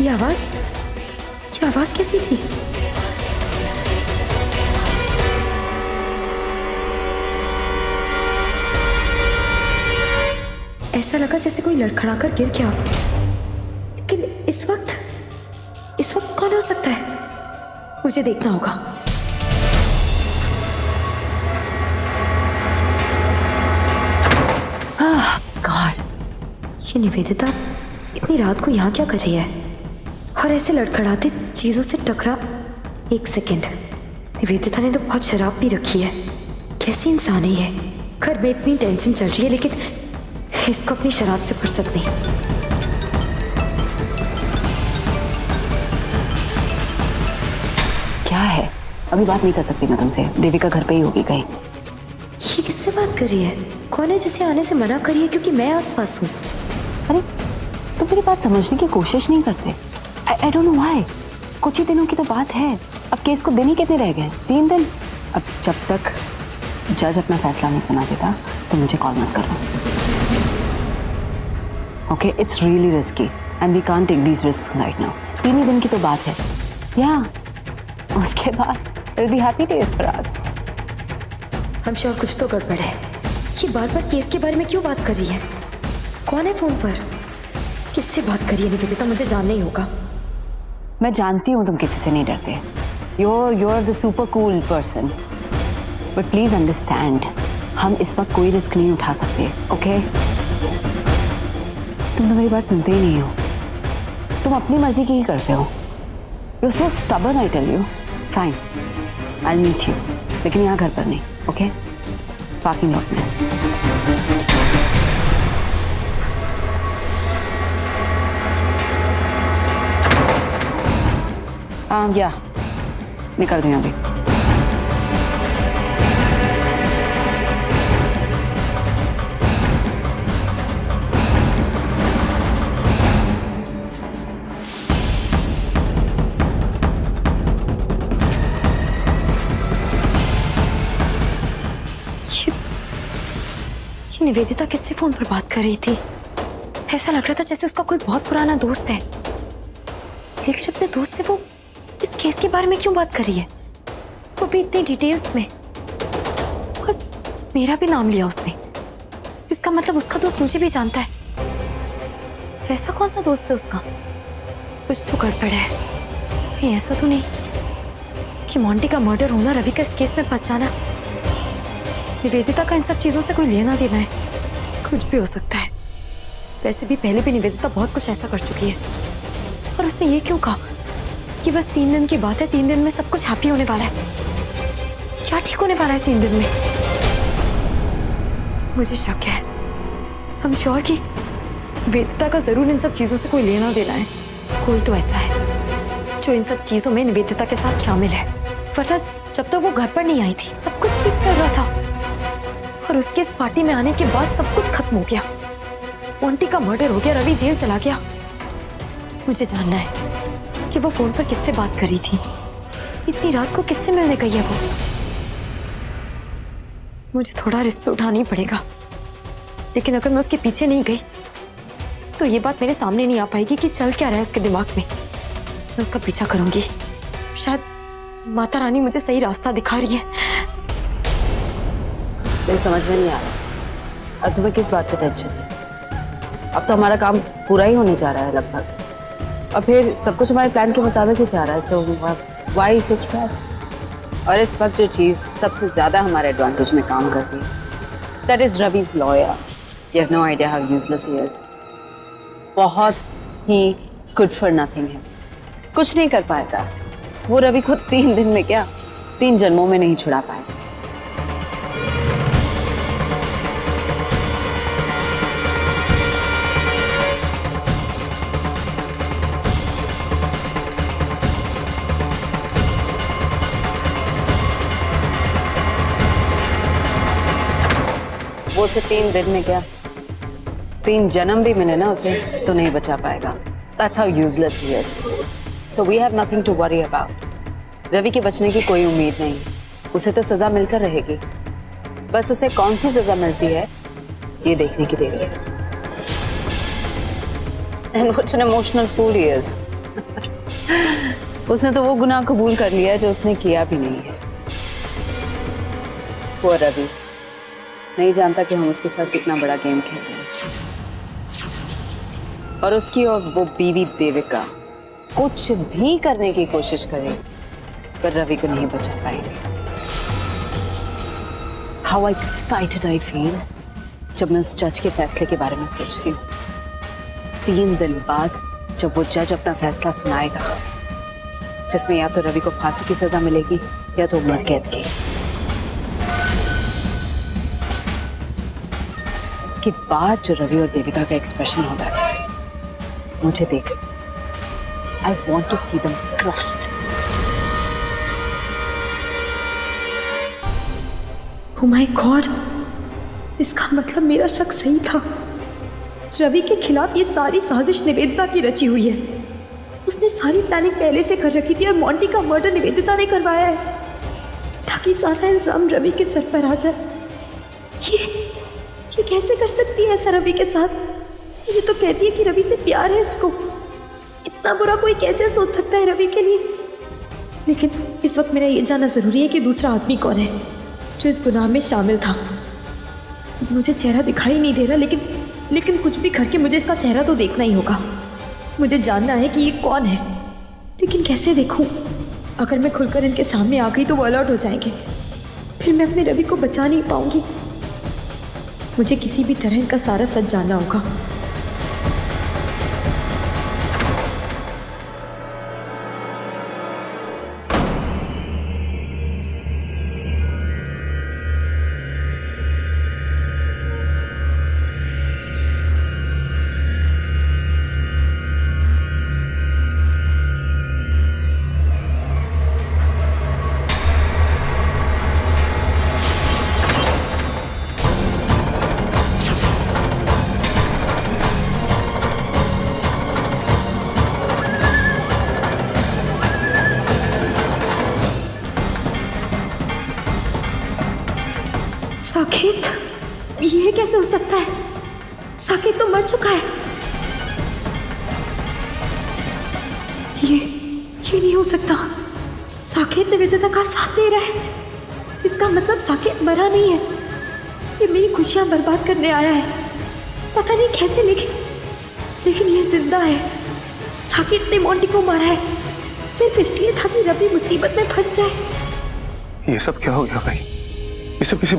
ये आवाज कैसी थी? ऐसा लगा जैसे कोई लड़खड़ाकर गिर गया, लेकिन इस वक्त कौन हो सकता है? मुझे देखना होगा। गॉड, ये निवेदिता इतनी रात को यहाँ क्या कर रही है? और ऐसे लड़खड़ाते चीजों से टकरा। एक सेकेंड, निवेदिता ने तो बहुत शराब पी रखी है। कैसी इंसान है ये? घर में इतनी टेंशन चल रही है, लेकिन इसको अपनी शराब से फुर्सत नहीं। क्या है? अभी बात नहीं कर सकती मैं तुमसे। देविका घर पे ही होगी कहीं। ये किससे बात कर रही है? कौन है जिसे आने से मना करी है क्योंकि मैं आसपास हूँ? अरे तुम मेरी बात समझने की कोशिश नहीं करते। I don't know why. कुछ ही दिनों की तो बात है। अब केस को दिन ही कितने रह गए? 3 दिन। अब जब तक जज अपना फैसला नहीं सुना देता तो मुझे कॉल मत करना। Okay, it's really risky and we can't take these risks right now. 3 ही दिन की तो बात है। या उसके बाद will be happy days for us. हम श्योर कुछ तो गड़बड़ है। ये बार बार केस के बारे में क्यों बात कर रही है? कौन है फोन पर? किससे बात कर रही है निवेदिता? मुझे जानना ही होगा। मैं जानती हूँ तुम किसी से नहीं डरते। you're the super cool person, but please understand, हम इस वक्त कोई रिस्क नहीं उठा सकते। ओके, तुम तो मेरी बात सुनते ही नहीं हो। तुम अपनी मर्जी की ही करते हो। You're so stubborn, I tell you. Fine, I'll meet you, लेकिन यहाँ घर पर नहीं। ओके, पार्किंग लॉट में। या निकल रही हूँ अभी। ये निवेदिता किससे फोन पर बात कर रही थी? ऐसा लग रहा था जैसे उसका कोई बहुत पुराना दोस्त है, लेकिन अपने दोस्त से वो इस केस के बारे में क्यों बात कर रही है? वो भी इतनी डिटेल्स में, और मेरा भी नाम लिया उसने। इसका मतलब उसका दोस्त मुझे भी जानता है। ऐसा कौन सा दोस्त है उसका? कुछ तो गड़बड़ है। कहीं ऐसा तो नहीं कि मोंटी का मर्डर होना, रवि का इस केस में फंस जाना, निवेदिता का इन सब चीजों से कोई लेना देना है? कुछ भी हो सकता है। वैसे भी पहले भी निवेदिता बहुत कुछ ऐसा कर चुकी है, और उसने ये क्यों कहा कि बस 3 दिन की बात है, 3 दिन में सब कुछ हैप्पी होने वाला है? क्या ठीक होने वाला है 3 दिन में? मुझे शक है। हम श्योर कि निवेदिता का जरूर इन सब चीजों से कोई लेना देना है। कोई तो ऐसा है जो इन सब चीजों में निवेदिता के साथ शामिल है, वरना जब तक वो घर पर नहीं आई थी सब कुछ ठीक चल रहा था, और उसके इस पार्टी में आने के बाद सब कुछ खत्म हो गया। मोंटी का मर्डर हो गया, रवि जेल चला गया। मुझे जानना है कि वो फोन पर किससे बात कर रही थी, इतनी रात को किससे मिलने गई है वो। मुझे थोड़ा रिस्क तो उठाना ही पड़ेगा, लेकिन अगर मैं उसके पीछे नहीं गई तो ये बात मेरे सामने नहीं आ पाएगी कि चल क्या रहा है उसके दिमाग में। मैं उसका पीछा करूंगी, शायद माता रानी मुझे सही रास्ता दिखा रही है। मेरी समझ में नहीं आ रहा, अब तुम्हें किस बात की टेंशन है? अब तो हमारा काम पूरा ही होने जा रहा है लगभग, और फिर सब कुछ हमारे प्लान के मुताबिक ही जा रहा है। So why so stress? और इस वक्त जो चीज़ सबसे ज़्यादा हमारे एडवांटेज में काम करती है, that is Ravi's lawyer. You have no idea how useless he is. बहुत ही गुड फॉर नथिंग है, कुछ नहीं कर पाएगा वो। रवि को 3 दिन में क्या 3 जन्मों में नहीं छुड़ा पाएगा। वो उसे 3 दिन में क्या 3 जन्म भी मिले ना उसे तो नहीं बचा पाएगा। That's how useless he is. So we have nothing to worry about. Ravi के बचने की कोई उम्मीद नहीं, उसे तो सजा मिलकर रहेगी। बस उसे कौन सी सजा मिलती है ये देखने की देरी है। And what an emotional fool he is. उसने तो वो गुनाह कबूल कर लिया है जो उसने किया भी नहीं है। वो रवि नहीं जानता कि हम उसके साथ कितना बड़ा गेम खेल रहे हैं, और उसकी और वो बीवी देविका कुछ भी करने की कोशिश करे पर रवि को नहीं बचा पाएंगे। हाउ एक्साइटेड आई फील जब मैं उस जज के फैसले के बारे में सोचती हूँ। 3 दिन बाद जब वो जज अपना फैसला सुनाएगा, जिसमें या तो रवि को फांसी की सजा मिलेगी या तो उम्र कैद की। उसके बाद जो रवि और देविका का एक्सप्रेशन होगा, मुझे देख, I want to see them crushed. Oh my God! इसका मतलब मेरा शक सही था। रवि के खिलाफ ये सारी साजिश निवेदिता की रची हुई है। उसने सारी प्लानिंग पहले से कर रखी थी और मोंटी का मर्डर निवेदिता ने करवाया है ताकि सारा इल्जाम रवि के सर पर आ जाए। ये कैसे कर सकती है ऐसा रवि के साथ? ये तो कहती है कि रवि से प्यार है इसको। इतना बुरा कोई कैसे सोच सकता है रवि के लिए? लेकिन इस वक्त मेरा ये जानना ज़रूरी है कि दूसरा आदमी कौन है जो इस गुनाह में शामिल था। मुझे चेहरा दिखाई नहीं दे रहा, लेकिन कुछ भी करके मुझे इसका चेहरा तो देखना ही होगा। मुझे जानना है कि ये कौन है, लेकिन कैसे देखूं? अगर मैं खुलकर इनके सामने आ गई तो वो अलर्ट हो जाएंगे, फिर मैं अपने रवि को बचा नहीं पाऊंगी। मुझे किसी भी तरह इनका सारा सच जानना होगा। साकेत, ये कैसे हो सकता है? साकेत तो मर चुका है। ये नहीं हो सकता। साकेत निवेदिता का साथ दे रहा है। इसका मतलब साकेत मरा नहीं है। ये मेरी खुशियां बर्बाद करने आया है। पता नहीं कैसे, लेकिन ये जिंदा है। साकेत ने मोंटी को मारा है सिर्फ इसलिए था कि रवि मुसीबत में फंस जाए। ये सब क्या हो गया भाई? ये सब किसी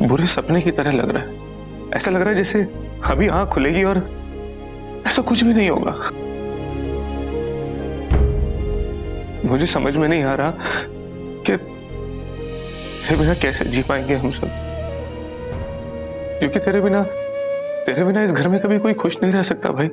बुरे सपने की तरह लग रहा है। ऐसा लग रहा है जैसे अभी आंख खुलेगी और ऐसा कुछ भी नहीं होगा। मुझे समझ में नहीं आ रहा कि तेरे बिना कैसे जी पाएंगे हम सब, क्योंकि तेरे बिना इस घर में कभी कोई खुश नहीं रह सकता भाई।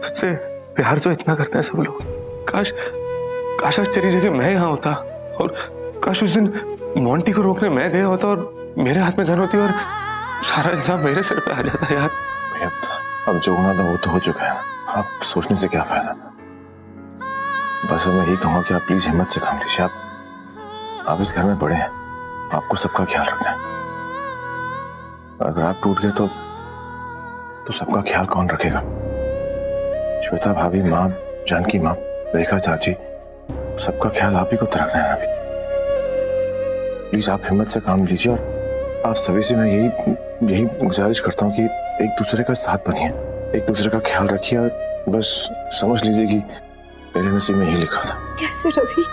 तुझसे प्यार तो इतना करते हैं सब लोग। काश आज तेरी जगह मैं यहाँ होता, और काश उस दिन मोंटी को रोकने मैं गया होता और मेरे हाथ में गन होती और सारा इल्जाम मेरे सिर पे आ जाता यार। अब जो होना था वो तो हो चुका है। आप सोचने से क्या फायदा? बस अब मैं यही कहूँगा कि आप प्लीज हिम्मत से काम लीजिए। आप इस घर में बड़े हैं, आपको सबका ख्याल रखना है। अगर आप टूट गए तो सबका ख्याल कौन रखेगा? श्वेता भाभी, माँ जानकी, माँ रेखा चाची, सबका ख्याल आप ही को तो रखना है अभी। प्लीज आप हिम्मत से काम लीजिए, और आप सभी से मैं यही गुजारिश करता हूँ कि एक दूसरे का साथ बनिए, एक दूसरे का ख्याल रखिए। और बस समझ लीजिए कि मेरे नसीब में ही लिखा था। कैसे रवि,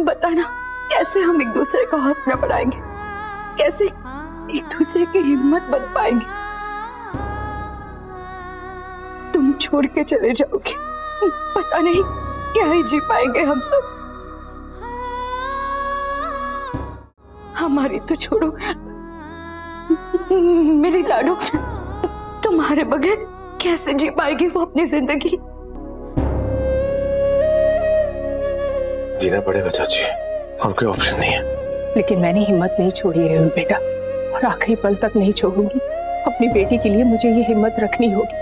बताना, कैसे हम एक दूसरे का हौसला बढ़ाएंगे? कैसे एक दूसरे की हिम्मत बन पाएंगे? तुम छोड़ के चले जाओगे, पता नहीं क्या ही जी पाएंगे हम सब। हमारी तो छोड़ो, मेरी लाडो, तुम्हारे बगैर कैसे जी पाएगी वो अपनी जिंदगी? जीना पड़ेगा चाची, और कोई ऑप्शन नहीं है। लेकिन मैंने हिम्मत नहीं छोड़ी रेणु बेटा, और आखिरी पल तक नहीं छोड़ूंगी। अपनी बेटी के लिए मुझे ये हिम्मत रखनी होगी,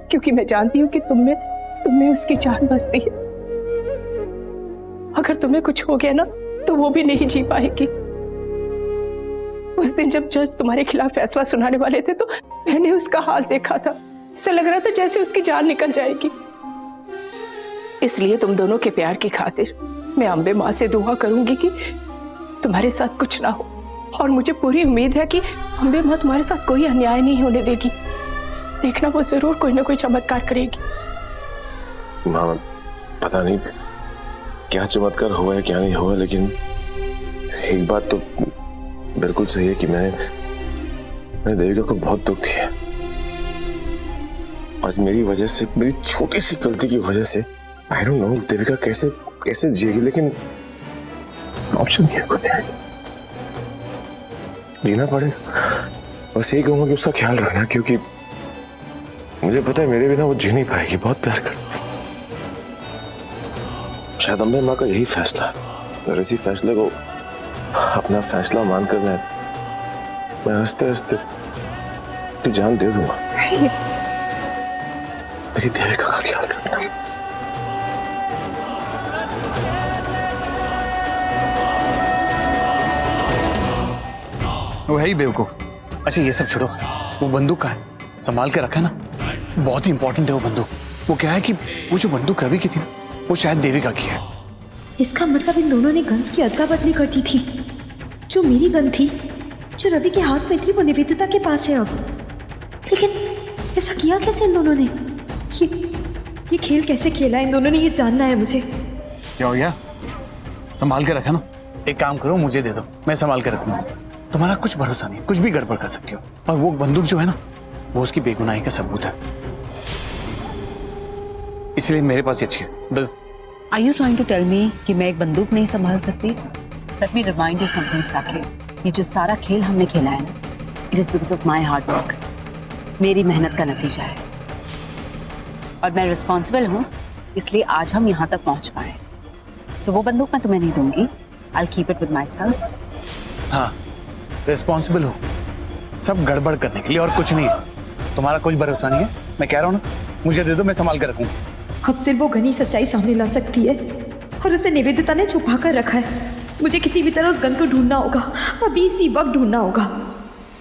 क्योंकि मैं जानती हूँ कि तुम में उसकी जान बसती है। अगर तुम्हें कुछ हो गया ना तो वो भी नहीं जी पाएगी। उस दिन जब जज तुम्हारे खिलाफ फैसला सुनाने वाले थे तो मैंने उसका हाल देखा था। ऐसा लग रहा था जैसे उसकी जान निकल जाएगी। इसलिए तुम दोनों के प्यार की खातिर मैं अम्बे माँ से दुआ करूंगी कि तुम्हारे साथ कुछ ना हो, और मुझे पूरी उम्मीद है कि अम्बे माँ तुम्हारे साथ कोई अन्याय नहीं होने देगी। देखना, वो जरूर कोई ना कोई चमत्कार करेगी। माँ, पता नहीं क्या चमत्कार हुआ है क्या नहीं हुआ, लेकिन एक बात तो बिल्कुल सही है कि मैंने देविका को बहुत दुख दिया। आज मेरी वजह से, मेरी छोटी सी गलती की वजह से, आई डोंट नो देविका कैसे कैसे जिएगी, लेकिन ऑप्शन नहीं है, कोई जीना पड़ेगा। बस यही कहूंगा कि उसका ख्याल रखना, क्योंकि मुझे पता है मेरे बिना वो जी नहीं पाएगी, बहुत प्यार करती है। शायद अम्बे माँ का यही फैसला है, और इसी फैसले को अपना फैसला मानकर मैं हंसते हंसते अपनी जान दे दूंगा। मेरी देविका का ख्याल रखना। वो है ही बेवकूफ। अच्छा ये सब छोड़ो, वो बंदूक का है, संभाल के रखा ना, बहुत ही इंपॉर्टेंट है वो बंदूक। वो क्या है कि वो जो बंदूक रवि की थी ना, वो शायद देविका की है। इसका मतलब इन दोनों ने गन्स की अदला बदली कर दी थी। जो मेरी गन थी, जो रवि के हाथ में थी, वो निवेदिता के पास है अब। लेकिन ऐसा किया कैसे इन दोनों ने? ये खेल कैसे खेला इन दोनों ने, ये जानना है मुझे। क्या हो गया? संभाल के रखा ना। एक काम करो, मुझे दे दो, मैं संभाल के रखूंगा। तुम्हारा कुछ भरोसा नहीं, कुछ भी गड़बड़ कर सकती हो। और वो बंदूक जो है ना, वो उसकी बेगुनाही का सबूत है, इसलिए मेरे पास ही अच्छी है। दो। Are you trying to tell me कि मैं एक बंदूक नहीं संभाल सकती? Let me remind you something, Saket. ये जो सारा खेल हमने खेला है ना, it is because of my hard work। मेरी मेहनत का नतीजा है, और मैं रिस्पॉन्सिबल हूँ, इसलिए आज हम यहाँ तक पहुँच पाए। So वो बंदूक मैं तुम्हें नहीं दूंगी। I'll keep it with myself। हाँ, रिस्पॉन्सिबल हो सब गड़बड़ करने के लिए, और कुछ नहीं है। तुम्हारा कोई भरोसा नहीं है, मैं कह रहा हूँ ना, मुझे दे दो, मैं संभाल कर रखूंगा। अब सिर्फ वो घनी सच्चाई सामने ला सकती है, और उसे निवेदिता ने छुपा कर रखा है। मुझे किसी भी तरह उस गन को ढूंढना होगा, अभी इसी वक्त ढूंढना होगा।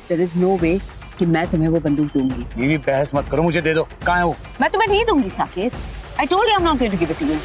There is no way कि मैं तुम्हें वो बंदूक दूंगी। ये बहस मत करो, मुझे दे दो। कहाँ है वो? मैं तुम्हें नहीं दूंगी Saket. I told you I'm not going to give it to you।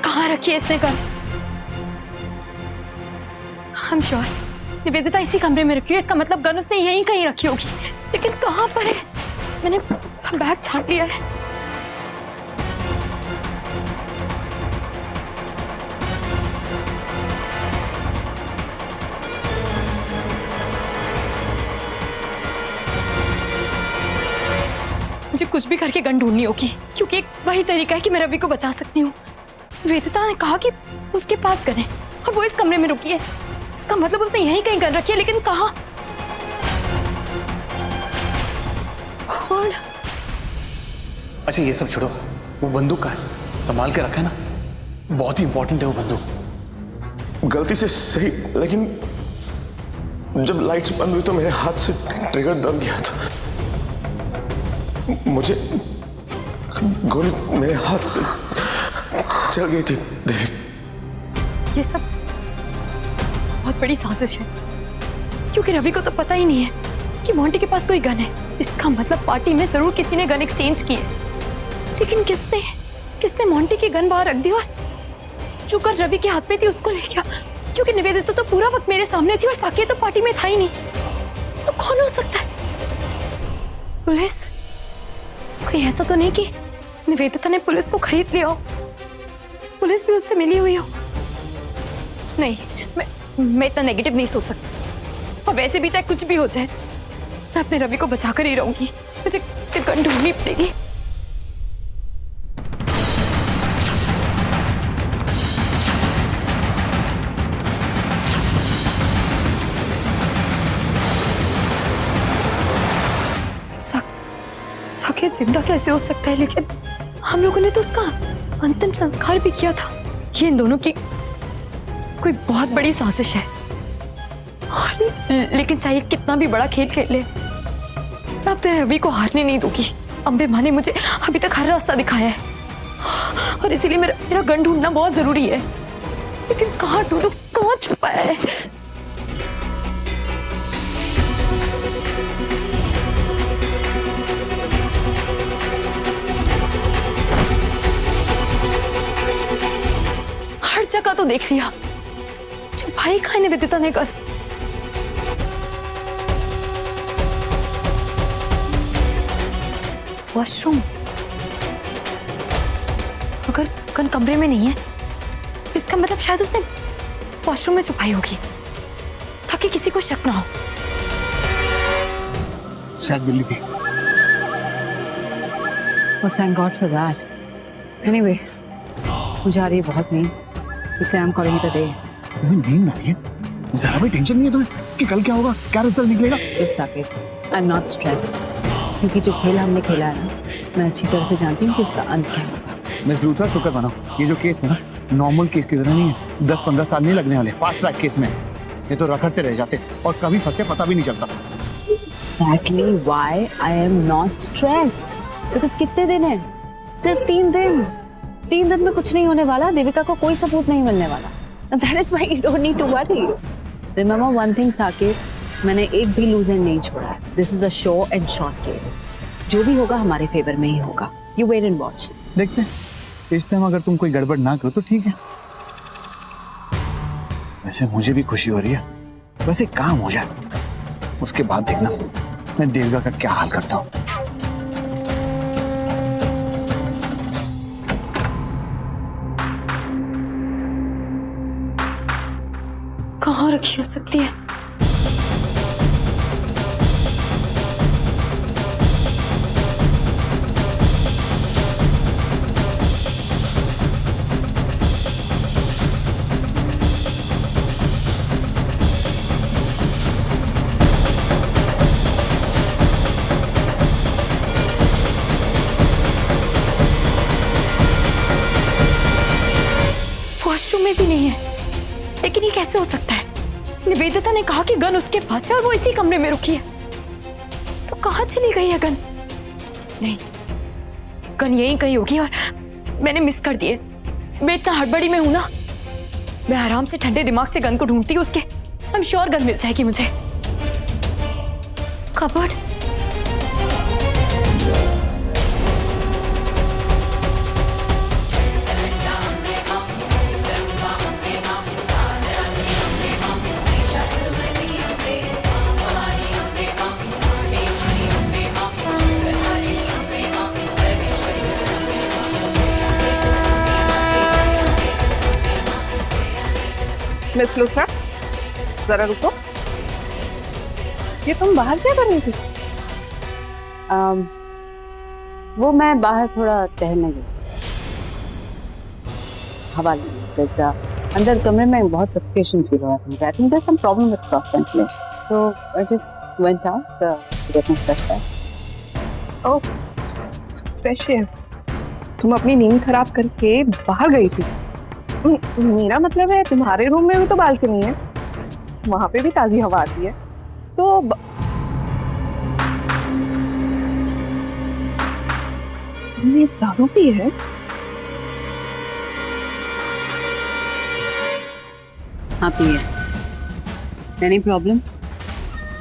कहाँ रखी है इसने गन? I'm sure निवेदिता इसी कमरे में रखी है। इसका मतलब गन उसने यहीं कहीं रखी होगी, लेकिन कहाँ पर है? मैंने पूरा बैग छाट लिया है। मुझे कुछ भी करके गन ढूंढनी होगी, क्योंकि एक वही तरीका है कि मैं रवि को बचा सकती हूँ। वेदिता ने कहा कि उसके पास गन है, और वो इस कमरे में रुकी है। इसका मतलब उसने यहीं कहीं गन रखी है, लेकिन कहाँ? कौन? अच्छा ये सब छोड़ो, वो बंदूक का है, संभाल के रखा ना, बहुत ही इंपॉर्टेंट है वो बंदूक। गलती से सही, लेकिन जब लाइट्स बंद हुई तो मेरे हाथ से ट्रिगर दब गया था। मुझे गोली मेरे हाथ से चल गई थी देवी। ये सब बहुत बड़ी साजिश है, क्योंकि रवि को तो पता ही नहीं है कि मोंटी के पास कोई गन है। इसका मतलब पार्टी में जरूर किसी ने गन एक्सचेंज की है, लेकिन किसने मोंटी की गन बाहर रख दी और जो गन रवि के हाथ में थी उसको ले गया? क्योंकि निवेदिता तो पूरा वक्त मेरे सामने थी और साकेत तो पार्टी में था ही नहीं। तो कौन हो सकता है? पुलिस? कोई ऐसा तो नहीं कि निवेदिता ने पुलिस को खरीद लिया हो, पुलिस भी उससे मिली हुई हो? नहीं, मैं इतना नेगेटिव नहीं सोच सकती। और वैसे भी चाहे कुछ भी हो जाए, मैं अपने रवि को बचाकर ही रहूंगी। मुझे गन ढूंढनी पड़ेगी। जिंदा कैसे हो सकता है, लेकिन हम लोगों ने तो उसका अंतिम संस्कार भी किया था। ये इन दोनों की कोई बहुत बड़ी साजिश है। लेकिन चाहे कितना भी बड़ा खेल खेल ले, मैं अब तेरे रवि को हारने नहीं दूंगी। अम्बे माँ ने मुझे अभी तक हर रास्ता दिखाया है और इसीलिए मेरा गन ढूंढना बहुत जरूरी है। लेकिन कहाँ ढूंढूं, कहाँ छुपाया है? हर जगह तो देख लिया, छुपाई कहाँ है निवेदिता ने गन? वॉशरूम, अगर गन कमरे में नहीं है, इसका मतलब शायद उसने वॉशरूम में छुपाई होगी ताकि किसी को शक ना हो। शायद बिल्ली थी। Oh, thank God for that. Anyway, मुझे आ रही है बहुत नींद, इसलिए I'm calling it a day. तुम्हें नींद आ रही है? जरा भी टेंशन नहीं है तुम्हें कि कल क्या होगा, क्या रिजल्ट निकलेगा? Look, Saket, I'm not stressed. क्योंकि जो खेल हमने खेला है ना, मैं अच्छी तरह से जानती हूँ कि उसका अंत क्या होगा। मिस लूथर, शुक्र मानो, ये जो केस है ना, नॉर्मल केस की तरह नहीं है। 10-15 साल नहीं लगने वाले फास्ट ट्रैक केस में। ये तो रखड़ते रह जाते और कभी फंसते पता भी नहीं चलता। Exactly why I am not stressed. Because कितने दिन हैं? सिर्फ 3 दिन। 3 दिन में कुछ नहीं होने वाला, देविका को कोई सबूत नहीं मिलने वाला। And that is why you don't need to worry. Remember one thing, Saket, मैंने एक भी लूज एंड नहीं छोड़ा है। This is a show and short case. जो भी होगा हमारे फेवर में ही होगा। You wait and watch. देखते हैं, इस टाइम अगर तुम कोई गड़बड़ ना करो तो ठीक है। वैसे मुझे भी खुशी हो रही है, बस एक काम हो जाए, उसके बाद देखना मैं देविका का क्या हाल करता हूँ। कहाँ रखी हो सकती है? वॉशरूम में भी नहीं है, लेकिन ये कैसे हो सकता है? निवेदिता ने कहा कि गन उसके पास है और वो इसी कमरे में रुकी है, तो कहाँ चली गई है गन? नहीं, गन यहीं कहीं होगी और मैंने मिस कर दिए। मैं इतना हड़बड़ी में हूं ना, मैं आराम से ठंडे दिमाग से गन को ढूंढती हूँ, उसके आई एम श्योर गन मिल जाएगी मुझे। कबर्ड, मिस लूथर, जरा रुको। ये तुम बाहर क्या कर रही थी? वो मैं बाहर थोड़ा टहलने गई, हवा लेने। अंदर कमरे में बहुत सफोकेशन फील हो रहा था मुझे। I think there some problem with cross ventilation, तो I just went out to get my fresh air. Oh, fresh air. तुम अपनी नींद खराब करके बाहर गई थी? मेरा मतलब है तुम्हारे रूम में भी तो बालकनी है, वहां पे भी ताजी हवा आती है। तो तुमने दारू पी है? हाँ पिए। Any problem?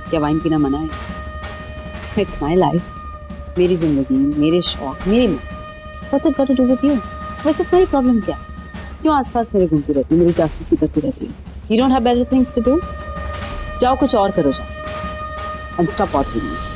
क्या वाइन पीना मना है? इट्स माय लाइफ, मेरी जिंदगी, मेरे शौक, मेरी मर्जी। What's it got to do with you? वैसे तुम्हारी प्रॉब्लम क्या? क्यों आसपास मेरे घूमती रहती है, मेरी जासूसी करती रहती है? You don't have better things to do? जाओ कुछ और करो, जाओ एंड स्टॉप वॉचिंग मी।